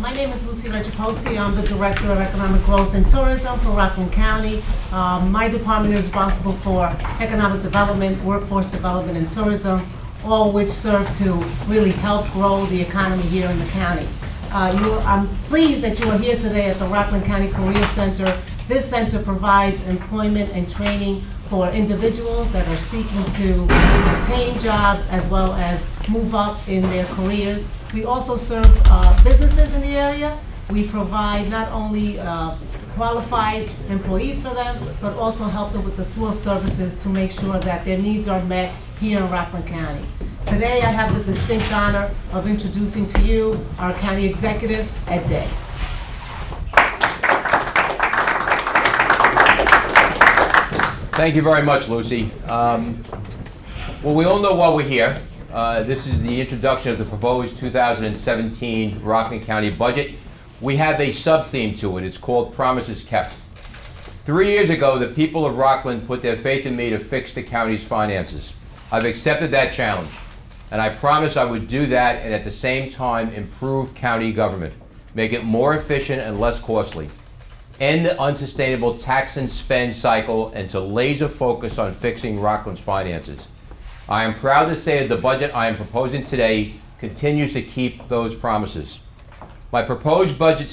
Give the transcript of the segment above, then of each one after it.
My name is Lucy Regipowski. I'm the Director of Economic Growth and Tourism for Rockland County. My department is responsible for economic development, workforce development, and tourism, all which serve to really help grow the economy here in the county. I'm pleased that you are here today at the Rockland County Career Center. This center provides employment and training for individuals that are seeking to obtain jobs as well as move up in their careers. We also serve businesses in the area. We provide not only qualified employees for them, but also help them with the slew of services to make sure that their needs are met here in Rockland County. Today I have the distinct honor of introducing to you our County Executive, Ed Day. Thank you very much, Lucy. Well, we all know why we're here. This is the introduction of the proposed 2017 Rockland County budget. We have a sub-theme to it. It's called Promises Kept. 3 years ago, the people of Rockland put their faith in me to fix the county's finances. I've accepted that challenge, and I promised I would do that and at the same time improve county government, make it more efficient and less costly, end the unsustainable tax and spend cycle, and to laser focus on fixing Rockland's finances. I am proud to say that the budget I am proposing today continues to keep those promises. My proposed budget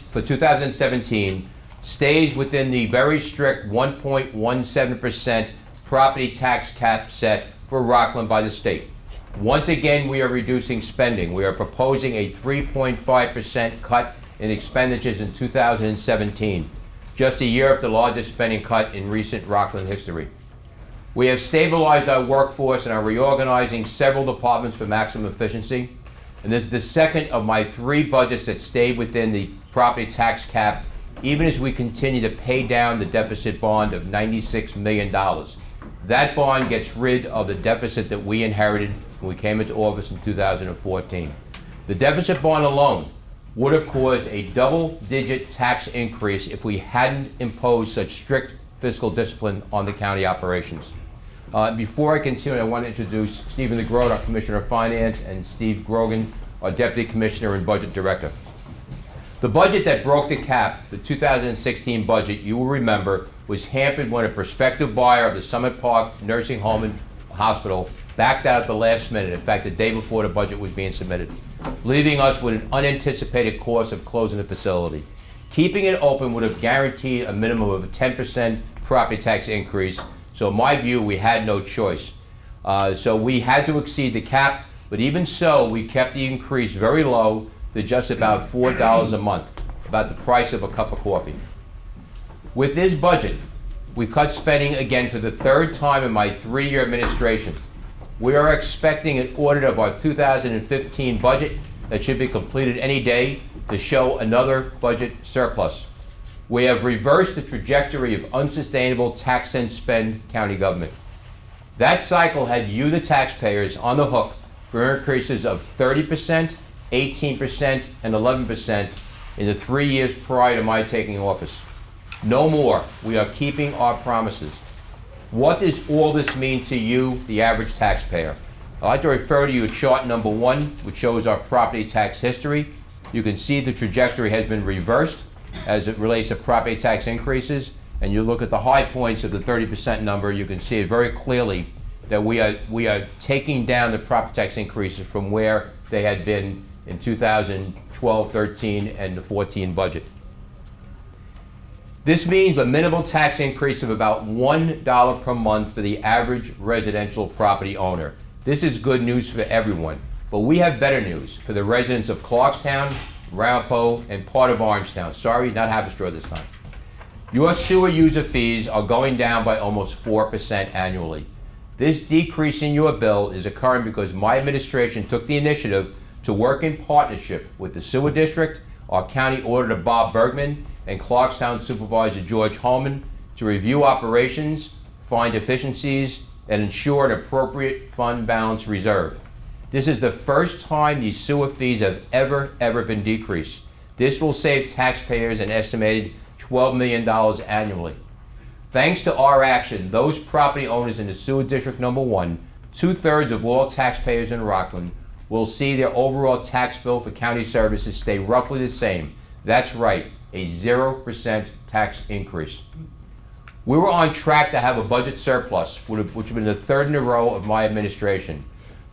for 2017 stays within the very strict 1.17% property tax cap set for Rockland by the state. Once again, we are reducing spending. We are proposing a 3.5% cut in expenditures in 2017, just a year after the largest spending cut in recent Rockland history. We have stabilized our workforce and are reorganizing several departments for maximum efficiency. And this is the second of my 3 budgets that stayed within the property tax cap, even as we continue to pay down the deficit bond of $96 million. That bond gets rid of the deficit that we inherited when we came into office in 2014. The deficit bond alone would have caused a double-digit tax increase if we hadn't imposed such strict fiscal discipline on the county operations. Before I continue, I want to introduce Stephen DeGroat, our Commissioner of Finance, and Steve Grogan, our Deputy Commissioner and Budget Director. The budget that broke the cap, the 2016 budget, you will remember, was hampered when a prospective buyer of the Summit Park Nursing Home and Hospital backed out at the last minute, in fact, the day before the budget was being submitted, leaving us with an unanticipated cost of closing the facility. Keeping it open would have guaranteed a minimum of a 10% property tax increase, so in my view, we had no choice. So we had to exceed the cap, but even so, we kept the increase very low to just about $4 a month, about the price of a cup of coffee. With this budget, we cut spending again for the 3rd time in my 3-year administration. We are expecting an audit of our 2015 budget that should be completed any day to show another budget surplus. We have reversed the trajectory of unsustainable tax and spend county government. That cycle had you, the taxpayers, on the hook for increases of 30%, 18%, and 11% in the 3 years prior to my taking office. No more. We are keeping our promises. What does all this mean to you, the average taxpayer? I'd like to refer to you to chart number 1, which shows our property tax history. You can see the trajectory has been reversed as it relates to property tax increases, and you look at the high points of the 30% number, you can see it very clearly that we are taking down the property tax increases from where they had been in 2012, 13, and the 14 budget. This means a minimal tax increase of about $1 per month for the average residential property owner. This is good news for everyone, but we have better news for the residents of Clarkstown, Ramapo, and part of Orangetown. Sorry, not Haverstraw this time. Your sewer user fees are going down by almost 4% annually. This decrease in your bill is occurring because my administration took the initiative to work in partnership with the Sewer District, our County Auditor Bob Bergman, and Clarkstown Supervisor George Holman to review operations, find efficiencies, and ensure an appropriate fund balance reserve. This is the first time these sewer fees have ever been decreased. This will save taxpayers an estimated $12 million annually. Thanks to our action, those property owners in the Sewer District number 1, 2/3 of all taxpayers in Rockland, will see their overall tax bill for county services stay roughly the same. That's right, a 0% tax increase. We were on track to have a budget surplus, which would have been the third in a row of my administration.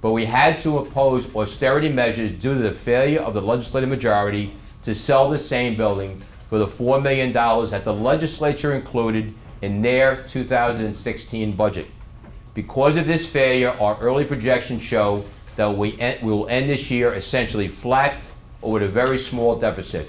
But we had to oppose austerity measures due to the failure of the legislative majority to sell the same building for the $4 million that the legislature included in their 2016 budget. Because of this failure, our early projections show that we will end this year essentially flat or with a very small deficit.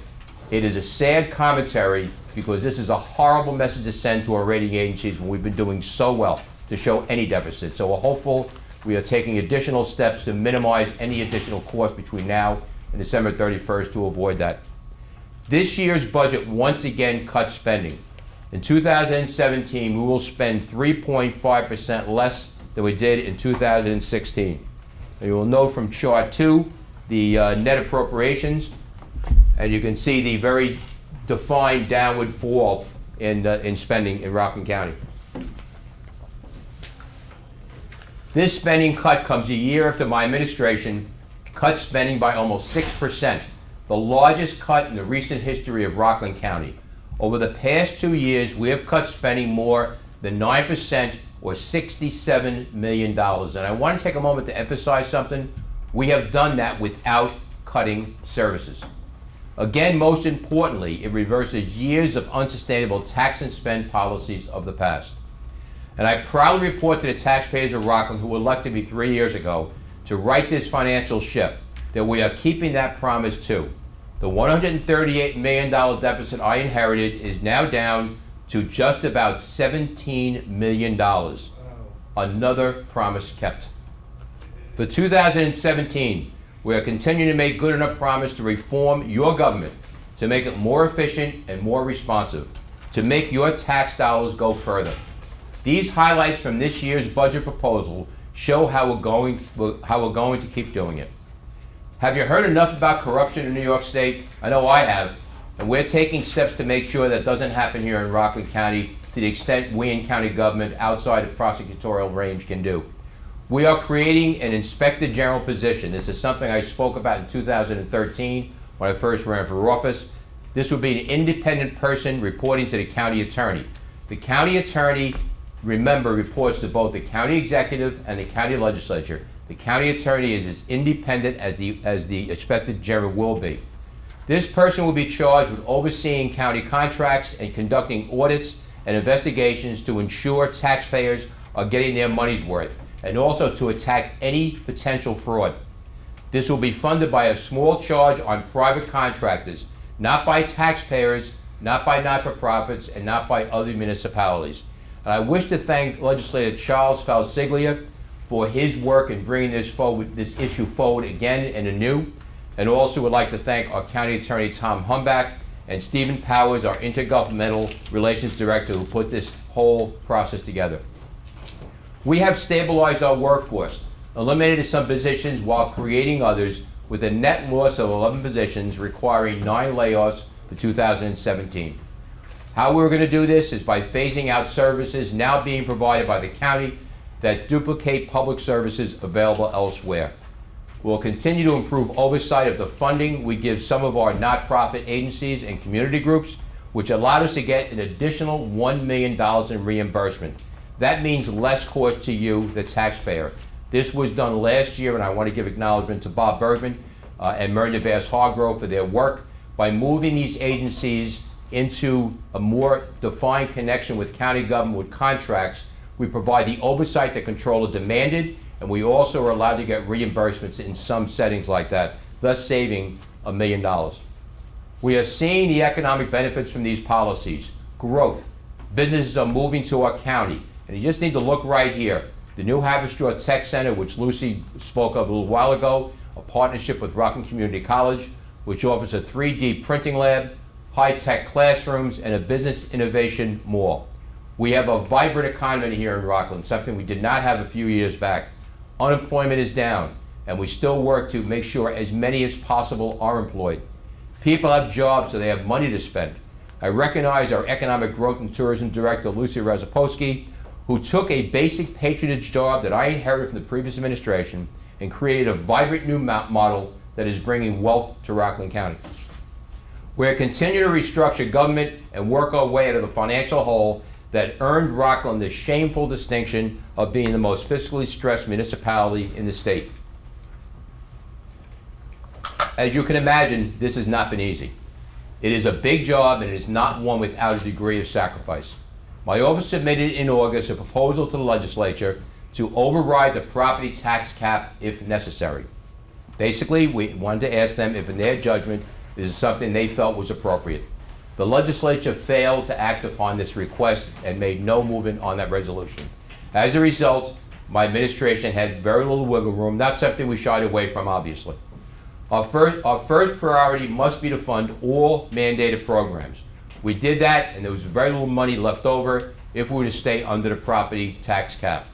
It is a sad commentary because this is a horrible message to send to our rating agencies when we've been doing so well to show any deficit. So we're hopeful we are taking additional steps to minimize any additional cost between now and December 31st to avoid that. This year's budget once again cuts spending. In 2017, we will spend 3.5% less than we did in 2016. And you will note from chart 2 the net appropriations, and you can see the very defined downward fall in spending in Rockland County. This spending cut comes a year after my administration cut spending by almost 6%, the largest cut in the recent history of Rockland County. Over the past 2 years, we have cut spending more than 9%, or $67 million. And I want to take a moment to emphasize something. We have done that without cutting services. Again, most importantly, it reverses years of unsustainable tax and spend policies of the past. And I proudly report to the taxpayers of Rockland who elected me 3 years ago to right this financial ship that we are keeping that promise too. The $138 million deficit I inherited is now down to just about $17 million. Another promise kept. For 2017, we are continuing to make good on our promise to reform your government, to make it more efficient and more responsive, to make your tax dollars go further. These highlights from this year's budget proposal show how we're going to keep doing it. Have you heard enough about corruption in New York State? I know I have, and we're taking steps to make sure that doesn't happen here in Rockland County to the extent we in county government outside of prosecutorial range can do. We are creating an inspector general position. This is something I spoke about in 2013 when I first ran for office. This would be an independent person reporting to the county attorney. The county attorney, remember, reports to both the county executive and the county legislature. The county attorney is as independent as the inspector general will be. This person will be charged with overseeing county contracts and conducting audits and investigations to ensure taxpayers are getting their money's worth, and also to attack any potential fraud. This will be funded by a small charge on private contractors, not by taxpayers, not by not-for-profits, and not by other municipalities. And I wish to thank legislator Charles Falsiglia for his work in bringing this issue forward again and anew. And also would like to thank our County Attorney Tom Humbach and Stephen Powers, our Intergovernmental Relations Director, who put this whole process together. We have stabilized our workforce, eliminated some positions while creating others, with a net loss of 11 positions, requiring 9 layoffs for 2017. How we're going to do this is by phasing out services now being provided by the county that duplicate public services available elsewhere. We'll continue to improve oversight of the funding we give some of our not-profit agencies and community groups, which allowed us to get an additional $1 million in reimbursement. That means less cost to you, the taxpayer. This was done last year, and I want to give acknowledgement to Bob Bergman and Myrna Bass-Hargrove for their work by moving these agencies into a more defined connection with county government with contracts. We provide the oversight the controller demanded, and we also are allowed to get reimbursements in some settings like that, thus saving $1 million. We are seeing the economic benefits from these policies. Growth. Businesses are moving to our county, and you just need to look right here. The new Haverstraw Tech Center, which Lucy spoke of a little while ago, a partnership with Rockland Community College, which offers a 3D printing lab, high-tech classrooms, and a business innovation mall. We have a vibrant economy here in Rockland, something we did not have a few years back. Unemployment is down, and we still work to make sure as many as possible are employed. People have jobs, so they have money to spend. I recognize our Economic Growth and Tourism Director, Lucy Razapowski, who took a basic patronage job that I inherited from the previous administration and created a vibrant new model that is bringing wealth to Rockland County. We're continuing to restructure government and work our way out of the financial hole that earned Rockland the shameful distinction of being the most fiscally stressed municipality in the state. As you can imagine, this has not been easy. It is a big job, and it is not one without a degree of sacrifice. My office submitted in August a proposal to the legislature to override the property tax cap if necessary. Basically, we wanted to ask them if in their judgment this is something they felt was appropriate. The legislature failed to act upon this request and made no movement on that resolution. As a result, my administration had very little wiggle room, not something we shied away from, obviously. Our first priority must be to fund all mandated programs. We did that, and there was very little money left over if we were to stay under the property tax cap.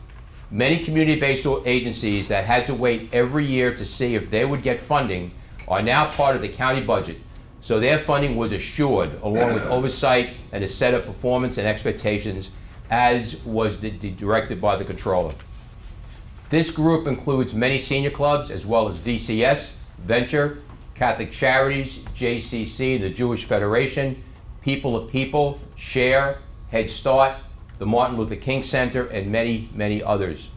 Many community-based agencies that had to wait every year to see if they would get funding are now part of the county budget, so their funding was assured, along with oversight and a set of performance and expectations, as was directed by the controller. This group includes many senior clubs, as well as VCS, Venture, Catholic Charities, JCC, the Jewish Federation, People of People, Share, Head Start, the Martin Luther King Center, and many, many others.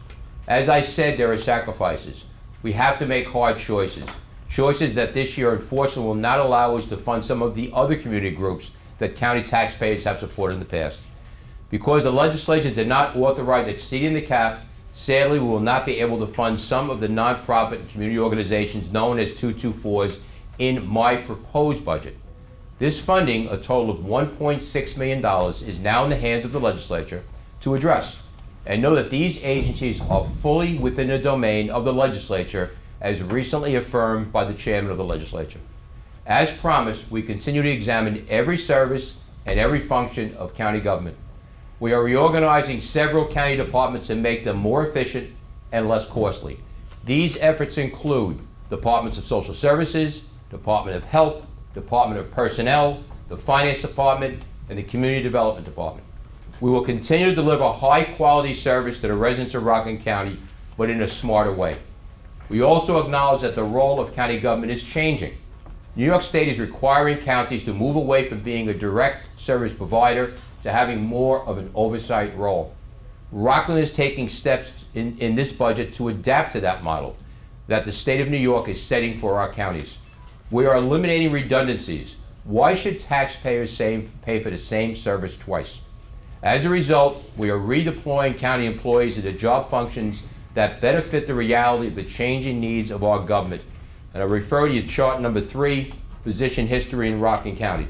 As I said, there are sacrifices. We have to make hard choices. Choices that this year, unfortunately, will not allow us to fund some of the other community groups that county taxpayers have supported in the past. Because the legislature did not authorize exceeding the cap, sadly, we will not be able to fund some of the nonprofit and community organizations known as 224s in my proposed budget. This funding, a total of $1.6 million, is now in the hands of the legislature to address. And know that these agencies are fully within the domain of the legislature, as recently affirmed by the chairman of the legislature. As promised, we continue to examine every service and every function of county government. We are reorganizing several county departments to make them more efficient and less costly. These efforts include Departments of Social Services, Department of Health, Department of Personnel, the Finance Department, and the Community Development Department. We will continue to deliver high-quality service to the residents of Rockland County, but in a smarter way. We also acknowledge that the role of county government is changing. New York State is requiring counties to move away from being a direct service provider to having more of an oversight role. Rockland is taking steps in this budget to adapt to that model that the state of New York is setting for our counties. We are eliminating redundancies. Why should taxpayers pay for the same service twice? As a result, we are redeploying county employees into job functions that better fit the reality of the changing needs of our government. And I refer you to chart number 3, position history in Rockland County.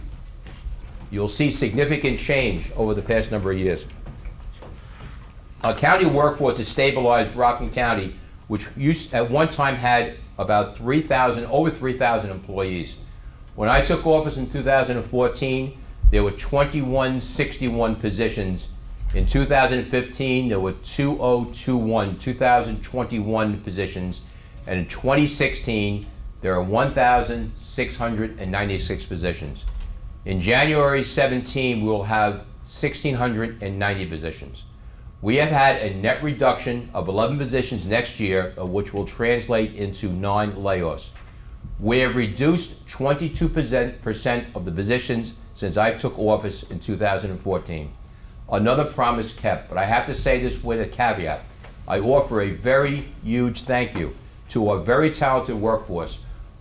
You'll see significant change over the past number of years. Our county workforce has stabilized Rockland County, which at one time had about over 3,000 employees. When I took office in 2014, there were 2161 positions. In 2015, there were 2,021 positions, and in 2016, there are 1,696 positions. In January 17, we will have 1,690 positions. We have had a net reduction of 11 positions next year, which will translate into 9 layoffs. We have reduced 22% of the positions since I took office in 2014. Another promise kept, but I have to say this with a caveat. I offer a very huge thank you to our very talented workforce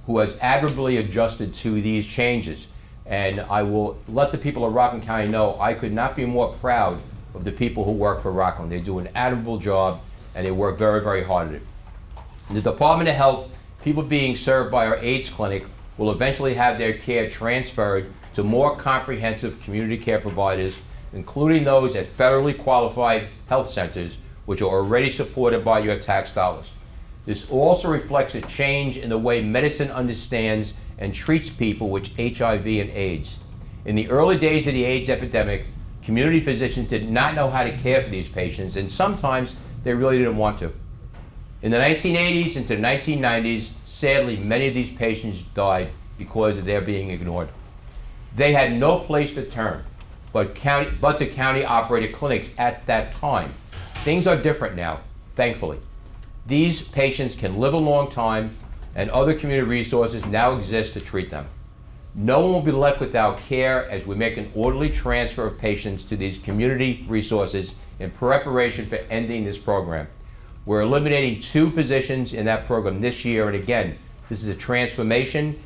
who has admirably adjusted to these changes. And I will let the people of Rockland County know I could not be more proud of the people who work for Rockland. They do an admirable job, and they work very, very hard at it. In the Department of Health, people being served by our AIDS clinic will eventually have their care transferred to more comprehensive community care providers, including those at federally qualified health centers, which are already supported by your tax dollars. This also reflects a change in the way medicine understands and treats people with HIV and AIDS. In the early days of the AIDS epidemic, community physicians did not know how to care for these patients, and sometimes they really didn't want to. In the 1980s into the 1990s, sadly, many of these patients died because of their being ignored. They had no place to turn but to county-operated clinics at that time. Things are different now, thankfully. These patients can live a long time, and other community resources now exist to treat them. No one will be left without care as we make an orderly transfer of patients to these community resources in preparation for ending this program. We're eliminating 2 positions in that program this year, and again, this is a transformation,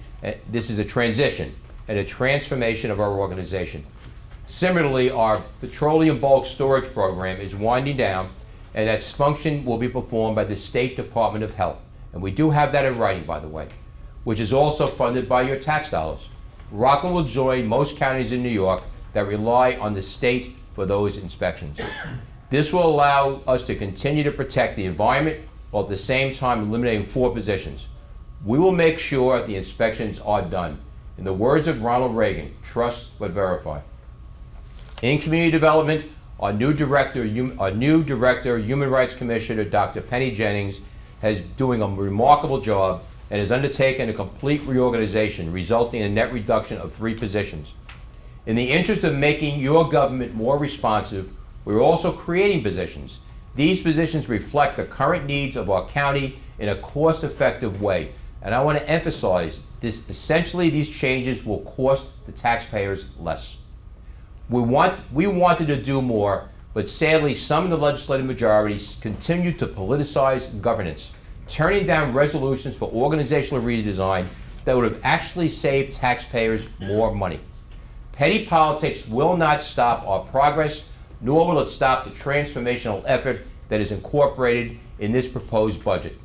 this is a transition, and a transformation of our organization. Similarly, our petroleum bulk storage program is winding down, and its function will be performed by the State Department of Health. And we do have that in writing, by the way, which is also funded by your tax dollars. Rockland will join most counties in New York that rely on the state for those inspections. This will allow us to continue to protect the environment while at the same time eliminating 4 positions. We will make sure the inspections are done. In the words of Ronald Reagan, trust but verify. In community development, our new director, Human Rights Commissioner, Dr. Penny Jennings, is doing a remarkable job and has undertaken a complete reorganization, resulting in a net reduction of 3 positions. In the interest of making your government more responsive, we're also creating positions. These positions reflect the current needs of our county in a cost-effective way. And I want to emphasize this: essentially, these changes will cost the taxpayers less. We wanted to do more, but sadly, some of the legislative majorities continue to politicize governance, turning down resolutions for organizational redesign that would have actually saved taxpayers more money. Petty politics will not stop our progress, nor will it stop the transformational effort that is incorporated in this proposed budget.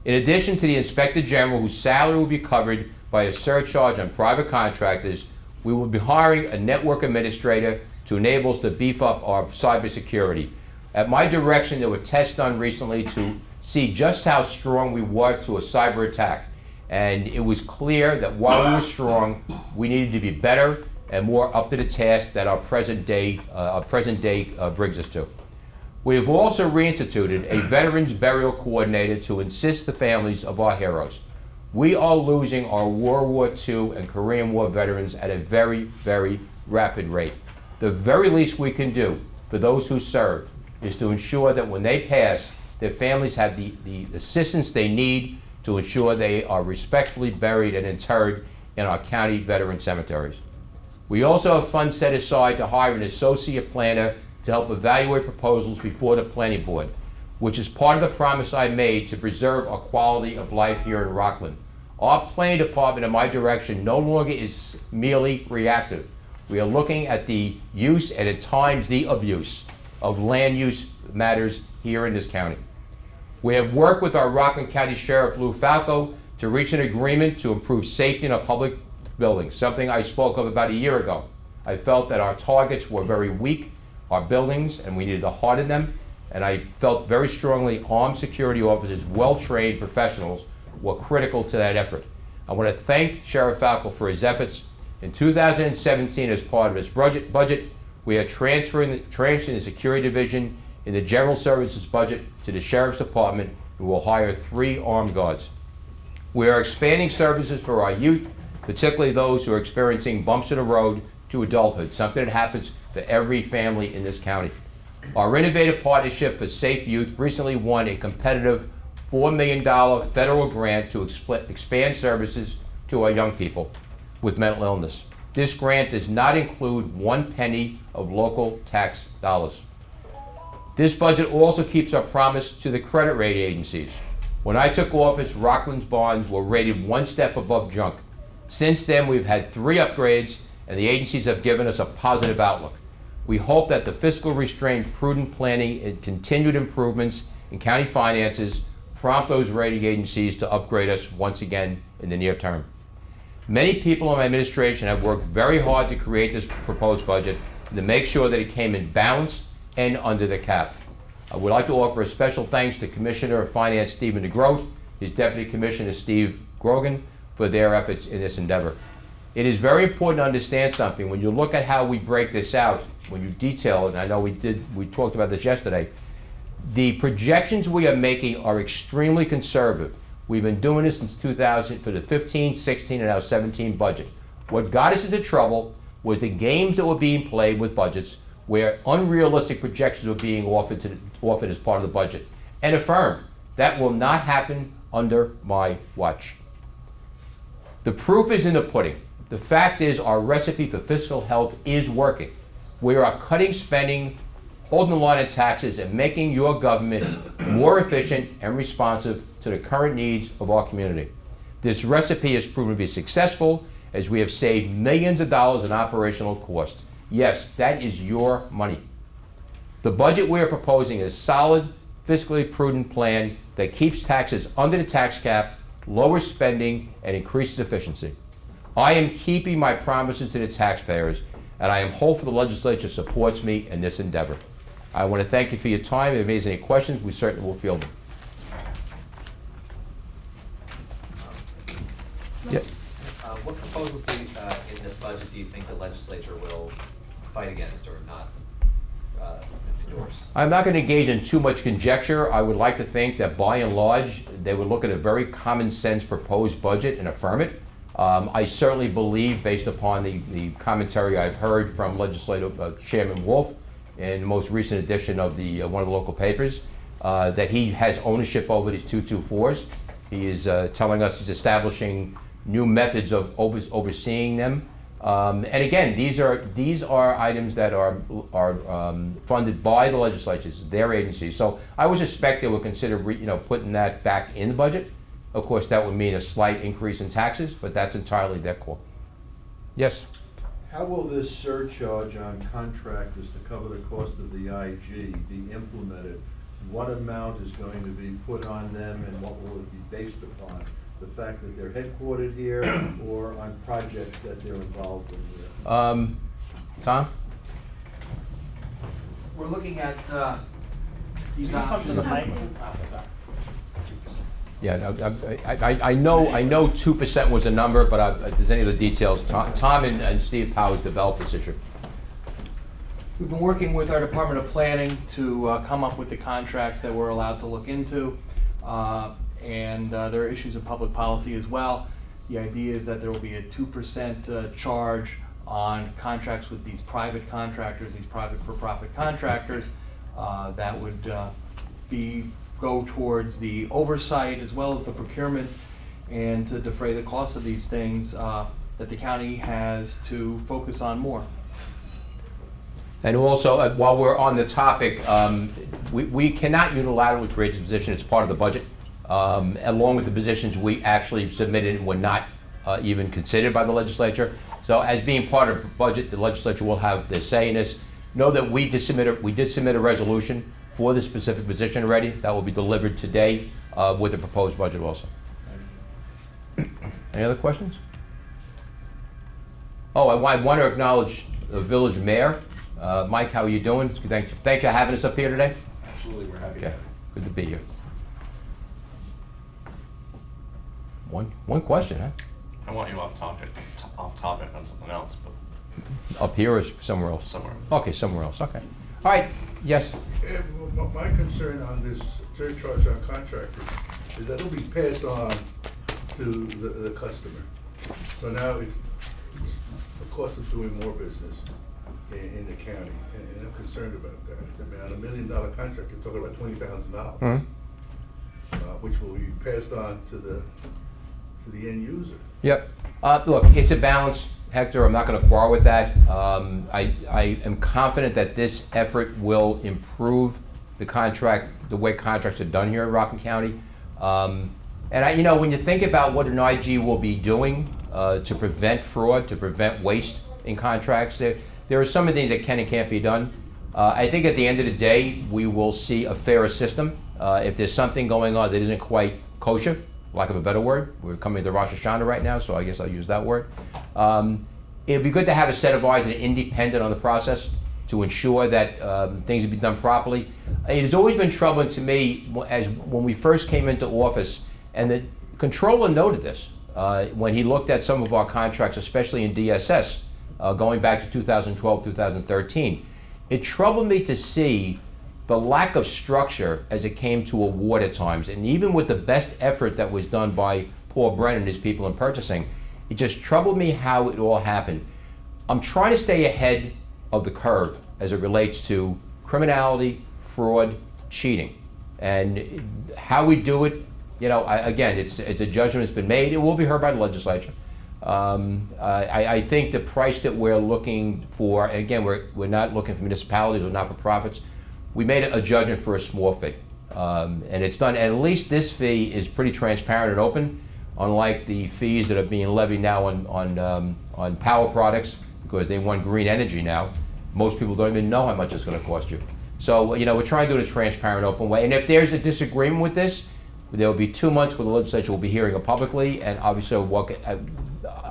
In addition to the Inspector General, whose salary will be covered by a surcharge on private contractors, we will be hiring a network administrator to enable us to beef up our cybersecurity. At my direction, there were tests done recently to see just how strong we were to a cyber attack. And it was clear that while we were strong, we needed to be better and more up to the task that our present day brings us to. We have also reinstituted a Veterans Burial Coordinator to assist the families of our heroes. We are losing our World War II and Korean War veterans at a very, very rapid rate. The very least we can do for those who served is to ensure that when they pass, their families have the assistance they need to ensure they are respectfully buried and interred in our county veteran cemeteries. We also have funds set aside to hire an associate planner to help evaluate proposals before the planning board, which is part of the promise I made to preserve our quality of life here in Rockland. Our planning department, in my direction, no longer is merely reactive. We are looking at the use and at times the abuse of land use matters here in this county. We have worked with our Rockland County Sheriff Lou Falco to reach an agreement to improve safety in our public buildings, something I spoke of about a year ago. I felt that our targets were very weak, our buildings, and we needed to harden them, and I felt very strongly armed security officers, well-trained professionals, were critical to that effort. I want to thank Sheriff Falco for his efforts. In 2017, as part of his budget, we are transferring the security division in the general services budget to the Sheriff's Department, and will hire 3 armed guards. We are expanding services for our youth, particularly those who are experiencing bumps in the road to adulthood, something that happens to every family in this county. Our innovative partnership for safe youth recently won a competitive $4 million federal grant to expand services to our young people with mental illness. This grant does not include 1 penny of local tax dollars. This budget also keeps our promise to the credit rating agencies. When I took office, Rockland's bonds were rated 1 step above junk. Since then, we've had 3 upgrades, and the agencies have given us a positive outlook. We hope that the fiscal restraint, prudent planning, and continued improvements in county finances prompt those rating agencies to upgrade us once again in the near term. Many people in my administration have worked very hard to create this proposed budget and to make sure that it came in balance and under the cap. I would like to offer a special thanks to Commissioner of Finance Stephen DeGroat, his Deputy Commissioner Steve Grogan, for their efforts in this endeavor. It is very important to understand something. When you look at how we break this out, when you detail it, and I know we talked about this yesterday, the projections we are making are extremely conservative. We've been doing this since 2000 for the 15, 16, and now 17 budget. What got us into trouble was the games that were being played with budgets where unrealistic projections were being offered as part of the budget and affirmed. That will not happen under my watch. The proof is in the pudding. The fact is our recipe for fiscal health is working. We are cutting spending, holding the line of taxes, and making your government more efficient and responsive to the current needs of our community. This recipe has proven to be successful as we have saved millions of dollars in operational costs. Yes, that is your money. The budget we are proposing is a solid, fiscally prudent plan that keeps taxes under the tax cap, lowers spending, and increases efficiency. I am keeping my promises to the taxpayers, and I am hopeful the legislature supports me in this endeavor. I want to thank you for your time. If there's any questions, we certainly will field them. Yeah. What proposals in this budget do you think the legislature will fight against or not endorse? I'm not going to engage in too much conjecture. I would like to think that by and large, they would look at a very common sense proposed budget and affirm it. I certainly believe, based upon the commentary I've heard from Legislative Chairman Wolf in the most recent edition of one of the local papers, that he has ownership over these 224s. He is telling us he's establishing new methods of overseeing them. And again, these are items that are funded by the legislatures, their agencies. So I would suspect they will consider putting that back in the budget. Of course, that would mean a slight increase in taxes, but that's entirely their call. Yes? How will this surcharge on contractors to cover the cost of the IG be implemented? What amount is going to be put on them, and what will it be based upon? The fact that they're headquartered here or on projects that they're involved in here? Tom? We're looking at these Come to the options. mic. Yeah, I know 2% was a number, but if there's any other details, Tom and Steve Powers developed this issue. We've been working with our Department of Planning to come up with the contracts that we're allowed to look into. And there are issues of public policy as well. The idea is that there will be a 2% charge on contracts with these private contractors, these private for-profit contractors, that would go towards the oversight as well as the procurement, and to defray the cost of these things that the county has to focus on more. And also, while we're on the topic, we cannot unilaterally create this position. It's part of the budget, along with the positions we actually submitted and were not even considered by the legislature. So as being part of the budget, the legislature will have their say in this. Know that we did submit a resolution for this specific position already. That will be delivered today with the proposed budget also. Any other questions? Oh, I want to acknowledge the village mayor. Mike, how are you doing? Thank you for having us up here today. Absolutely, we're happy Okay, good to be here. One question, huh? I want you off topic on something else, but Up here or somewhere else? somewhere. Okay, somewhere else, okay. All right, yes. My concern on this surcharge on contractors is that it'll be passed on to the customer. So now it's the cost of doing more business in the county, and I'm concerned about that. I mean, on $1 million contract, you're talking about $20,000, Mhm. Which will be passed on to the end user. Yep. Look, it's a balance, Hector. I'm not going to quarrel with that. I am confident that this effort will improve the way contracts are done here in Rockland County. And when you think about what an IG will be doing to prevent fraud, to prevent waste in contracts, there are some of the things that can and can't be done. I think at the end of the day, we will see a fairer system. If there's something going on that isn't quite kosher, lack of a better word, we're coming to Rosh Hashanah right now, so I guess I'll use that word. It'd be good to have a set of eyes that are independent on the process to ensure that things will be done properly. It has always been troubling to me as when we first came into office, and the controller noted this when he looked at some of our contracts, especially in DSS, going back to 2012, 2013. It troubled me to see the lack of structure as it came to award at times. And even with the best effort that was done by Paul Brennan and his people in purchasing, it just troubled me how it all happened. I'm trying to stay ahead of the curve as it relates to criminality, fraud, cheating. And how we do it, you know, again, it's a judgment that's been made. It will be heard by the legislature. I think the price that we're looking for, and again, we're not looking for municipalities or not-for-profits. We made a judgment for a small fee. And it's done, at least this fee is pretty transparent and open, unlike the fees that are being levied now on power products, because they want green energy now. Most people don't even know how much it's gonna cost you. So, you know, we're trying to do it in a transparent, open way. And if there's a disagreement with this, there will be 2 months where the legislature will be hearing it publicly, and obviously,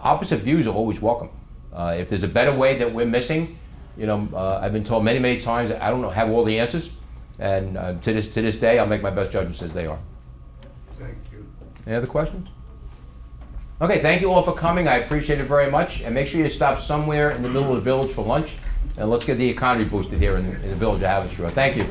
opposite views are always welcome. If there's a better way that we're missing, you know, I've been told many, many times that I don't have all the answers, and to this day, I'll make my best judgments as they are. Thank you. Any other questions? Okay, thank you all for coming. I appreciate it very much, and make sure you stop somewhere in the middle of the village for lunch, and let's get the economy boosted here in the village of Haverstraw. Thank you.